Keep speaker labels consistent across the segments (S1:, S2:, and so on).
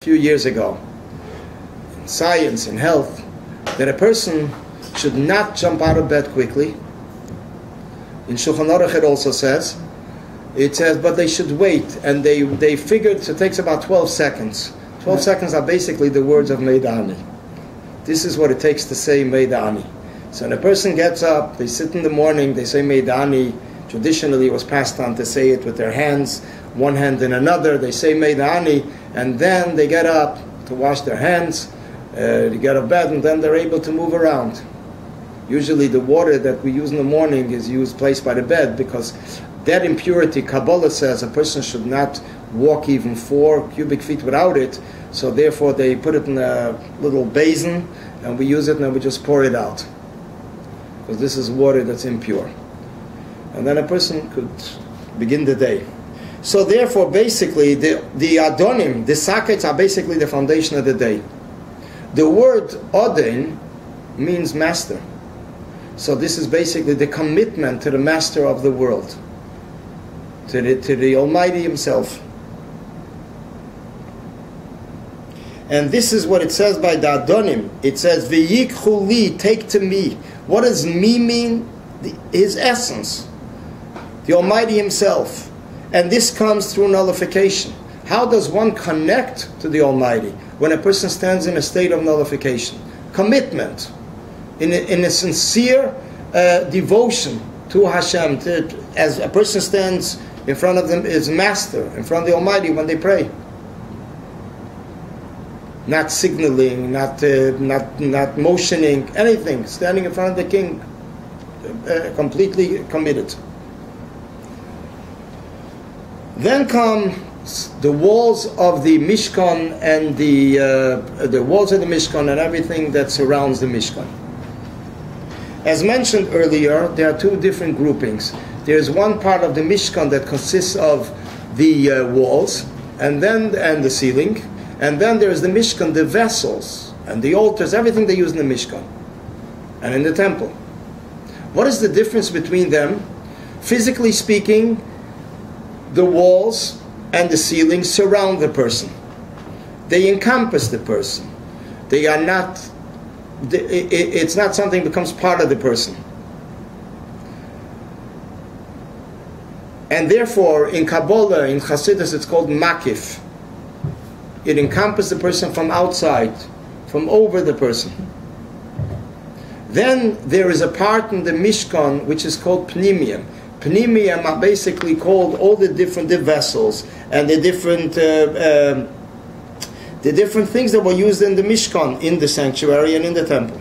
S1: few years ago, in science and health, that a person should not jump out of bed quickly. In Shulchan Aruch it also says, but they should wait, and they figured it takes about 12 seconds. 12 seconds are basically the words of Meidani. This is what it takes to say Meidani. So when a person gets up, they sit in the morning, they say Meidani. Traditionally it was passed on to say it with their hands, one hand in another, they say Meidani, and then they get up to wash their hands, they get out of bed, and then they're able to move around. Usually the water that we use in the morning is placed by the bed, because that impurity, Kabbalah says, a person should not walk even 4 cubic feet without it, so therefore they put it in a little basin, and we use it, and then we just pour it out, because this is water that's impure. And then a person could begin the day. So therefore, basically, the Adonim, the sockets are basically the foundation of the day. The word Odin means master. So this is basically the commitment to the master of the world, to the Almighty Himself. And this is what it says by the Adonim. It says, V'yikchu li, take to me. What does me mean? His essence. The Almighty Himself. And this comes through nullification. How does one connect to the Almighty? When a person stands in a state of nullification. Commitment. In a sincere devotion to Hashem. As a person stands in front of his Master, in front of the Almighty when they pray. Not signaling, not motioning, anything. Standing in front of the King, completely committed. Then come the walls of the Mishkan and the walls of the Mishkan and everything that surrounds the Mishkan. As mentioned earlier, there are 2 different groupings. There is one part of the Mishkan that consists of the walls and the ceiling, and then there is the Mishkan, the vessels and the altars, everything they use in the Mishkan and in the temple. What is the difference between them? Physically speaking, the walls and the ceiling surround the person. They encompass the person. They are not, it's not something that becomes part of the person. And therefore, in Kabbalah, in Chassidus, it's called makif. It encompasses the person from outside, from over the person. Then there is a part in the Mishkan which is called Pnimiyim. Pnimiyim are basically called all the different vessels and the different things that were used in the Mishkan, in the sanctuary and in the temple.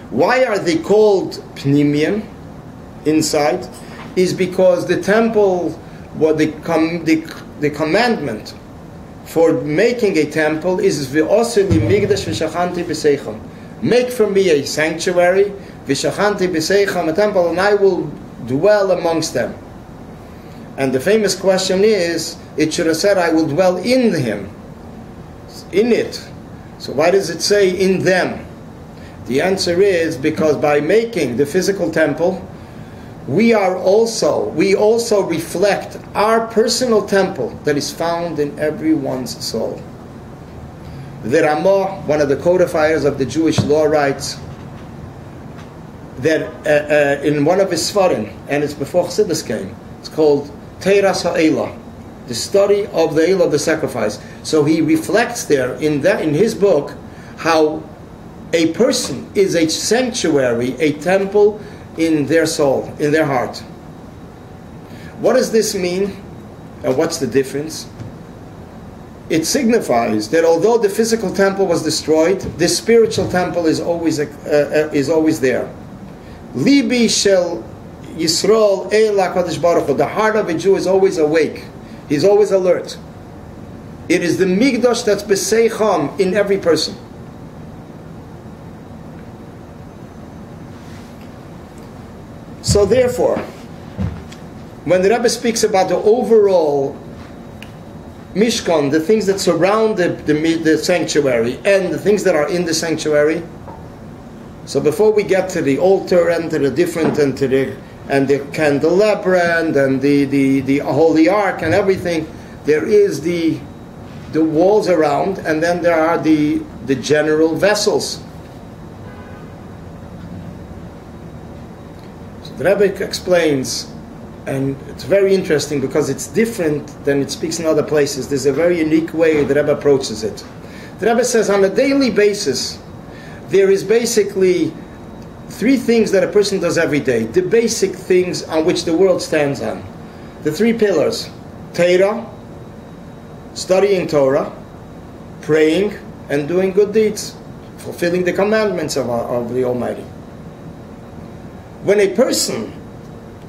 S1: Why are they called Pnimiyim, inside? Is because the temple, what the commandment for making a temple is V'osir li migdash v'shachanti b'seicham. Make for me a sanctuary, v'shachanti b'seicham, a temple, and I will dwell amongst them. And the famous question is, it should have said, I will dwell in him, in it. So why does it say in them? The answer is because by making the physical temple, we also reflect our personal temple that is found in everyone's soul. The Ramah, one of the codifiers of the Jewish law, writes that in one of his Sfarim, and it's before Chassidus came, it's called Teiras HaElah, the study of the Elah of the sacrifice. So he reflects there in his book how a person is a sanctuary, a temple in their soul, in their heart. What does this mean? And what's the difference? It signifies that although the physical temple was destroyed, the spiritual temple is always there. Libi shel Yisrael el HaKadosh Baruch Hu. The heart of a Jew is always awake. He's always alert. It is the Migdash that's B'Seicham in every person. So therefore, when the Rebbe speaks about the overall Mishkan, the things that surround the sanctuary and the things that are in the sanctuary, so before we get to the altar and to the different and the candelabra and the holy ark and everything, there is the the walls around, and then there are the general vessels. So the Rebbe explains, and it's very interesting because it's different than it speaks in other places. There's a very unique way the Rebbe approaches it. The Rebbe says on a daily basis, there is basically three things that a person does every day, the basic things on which the world stands on. The three pillars: Torah, studying Torah, praying, and doing good deeds, fulfilling the commandments of the Almighty. When a person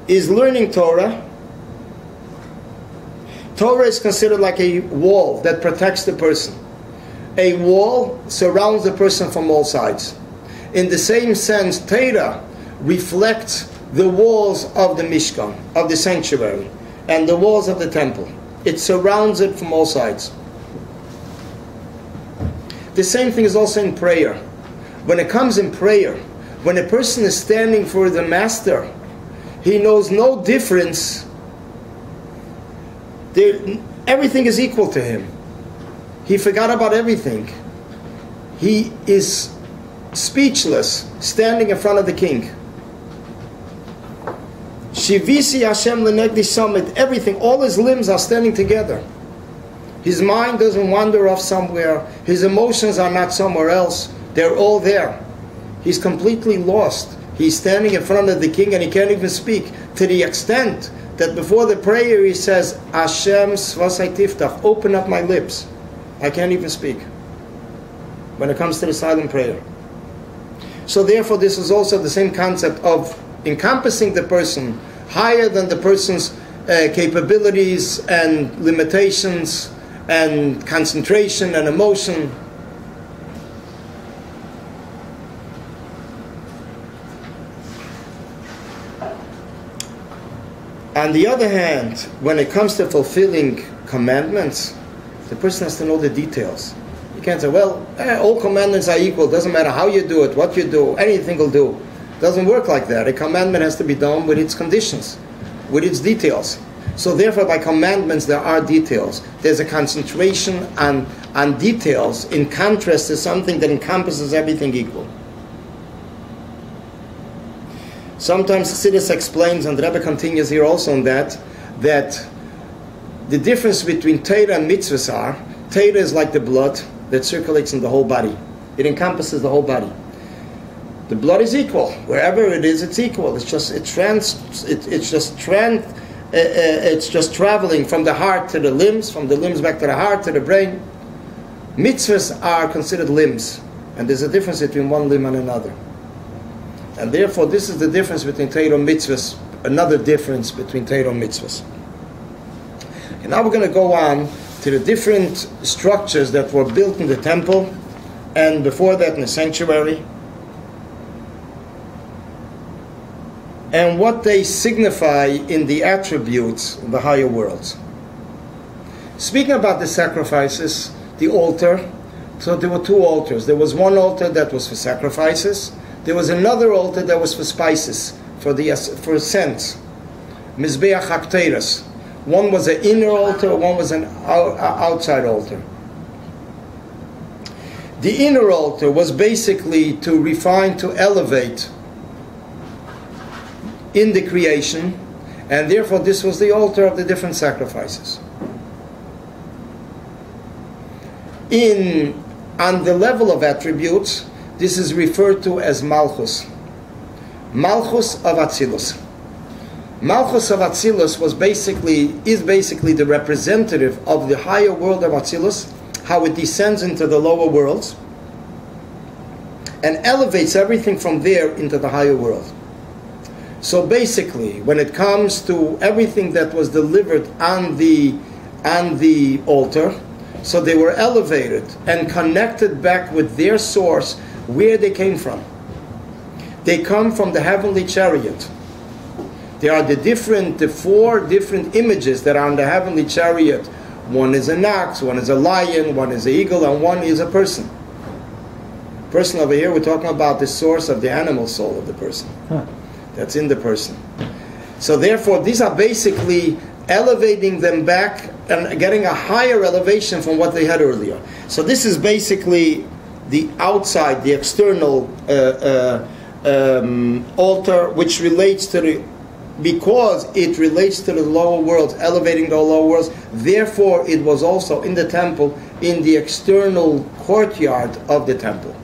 S1: is learning Torah, Torah is considered like a wall that protects the person. A wall surrounds the person from all sides. In the same sense, Torah reflects the walls of the Mishkan, of the sanctuary, and the walls of the temple. It surrounds it from all sides. The same thing is also in prayer. When it comes in prayer, when a person is standing for the Master, he knows no difference. Everything is equal to him. He forgot about everything. He is speechless, standing in front of the king. Shivisi Hashem lenegdi samid, everything, all his limbs are standing together. His mind doesn't wander off somewhere. His emotions are not somewhere else. They're all there. He's completely lost. He's standing in front of the king and he can't even speak, to the extent that before the prayer he says, Hashem svasai tiftach, open up my lips. I can't even speak when it comes to the silent prayer. So therefore this is also the same concept of encompassing the person higher than the person's capabilities and limitations and concentration and emotion. On the other hand, when it comes to fulfilling commandments, the person has to know the details. You can't say, well, all commandments are equal. Doesn't matter how you do it, what you do, anything will do. Doesn't work like that. A commandment has to be done with its conditions, with its details. So therefore, by commandments, there are details. There's a concentration on details in contrast to something that encompasses everything equal. Sometimes Chassidus explains, and the Rebbe continues here also on that the difference between Torah and mitzvahs are, Torah is like the blood that circulates in the whole body. It encompasses the whole body. The blood is equal. Wherever it is, it's equal. It's just traveling from the heart to the limbs, from the limbs back to the heart to the brain. Mitzvahs are considered limbs, and there's a difference between one limb and another. And therefore, this is the difference between Torah and mitzvahs, another difference between Torah and mitzvahs. And now we're going to go on to the different structures that were built in the temple, and before that in the sanctuary, and what they signify in the attributes of the higher worlds. Speaking about the sacrifices, the altar, so there were two altars. There was one altar that was for sacrifices. There was another altar that was for spices, for scents. Mizbeach hakteres. One was an inner altar, one was an outside altar. The inner altar was basically to refine, to elevate in the creation, and therefore this was the altar of the different sacrifices. On the level of attributes, this is referred to as Malchus. Malchus of Atzilus. Malchus of Atzilus is basically the representative of the higher world of Atzilus, how it descends into the lower worlds, and elevates everything from there into the higher world. So basically, when it comes to everything that was delivered on the altar, so they were elevated and connected back with their source, where they came from. They come from the heavenly chariot. There are the four different images that are on the heavenly chariot. One is an ox, one is a lion, one is an eagle, and one is a person. Person over here, we're talking about the source of the animal soul of the person. That's in the person. So therefore, these are basically elevating them back and getting a higher elevation from what they had earlier. So this is basically the outside, the external altar, which relates to because it relates to the lower worlds, elevating the lower worlds. Therefore, it was also in the temple, in the external courtyard of the temple.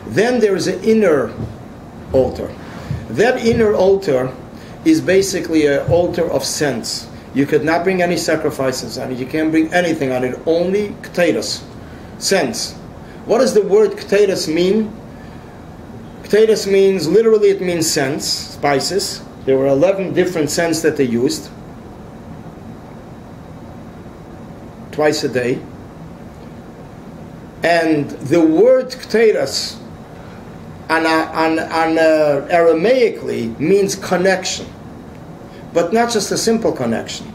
S1: Then there is an inner altar. That inner altar is basically an altar of sense. You could not bring any sacrifices on it. You can't bring anything on it. Only kteros, sense. What does the word kteros mean? Kteros means, literally it means sense, spices. There were 11 different scents that they used. Twice a day. And the word kteros on Aramaically means connection. But not just a simple connection.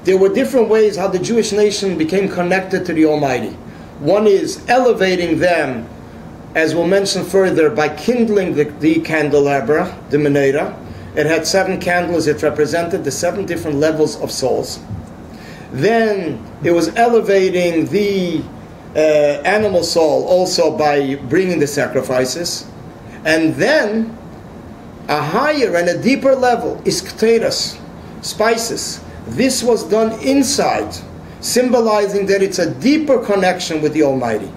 S1: There were different ways how the Jewish nation became connected to the Almighty. One is elevating them, as we'll mention further, by kindling the candelabra, the menorah. It had 7 candles. It represented the 7 different levels of souls. Then it was elevating the animal soul also by bringing the sacrifices. And then a higher and a deeper level is kteros, spices. This was done inside, symbolizing that it's a deeper connection with the Almighty.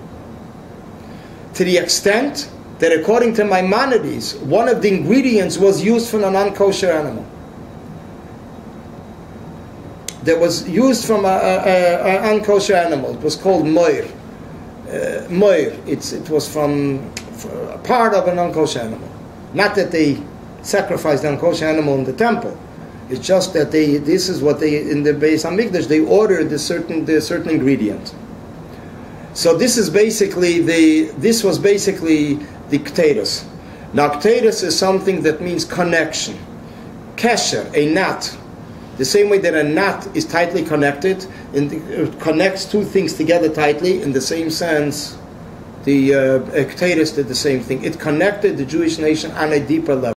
S1: To the extent that according to Maimonides, one of the ingredients was used from a non-kosher animal. That was used from an unkosher animal. It was called moir. It was from a part of an unkosher animal. Not that they sacrificed the unkosher animal in the temple. It's just that this is what they, in the Beis Hamikdash, they ordered the certain ingredient. So this was basically the kteros. Now kteros is something that means connection. Kesher, a knot. The same way that a knot is tightly connected, it connects 2 things together tightly, in the same sense, the kteros did the same thing. It connected the Jewish nation on a deeper level.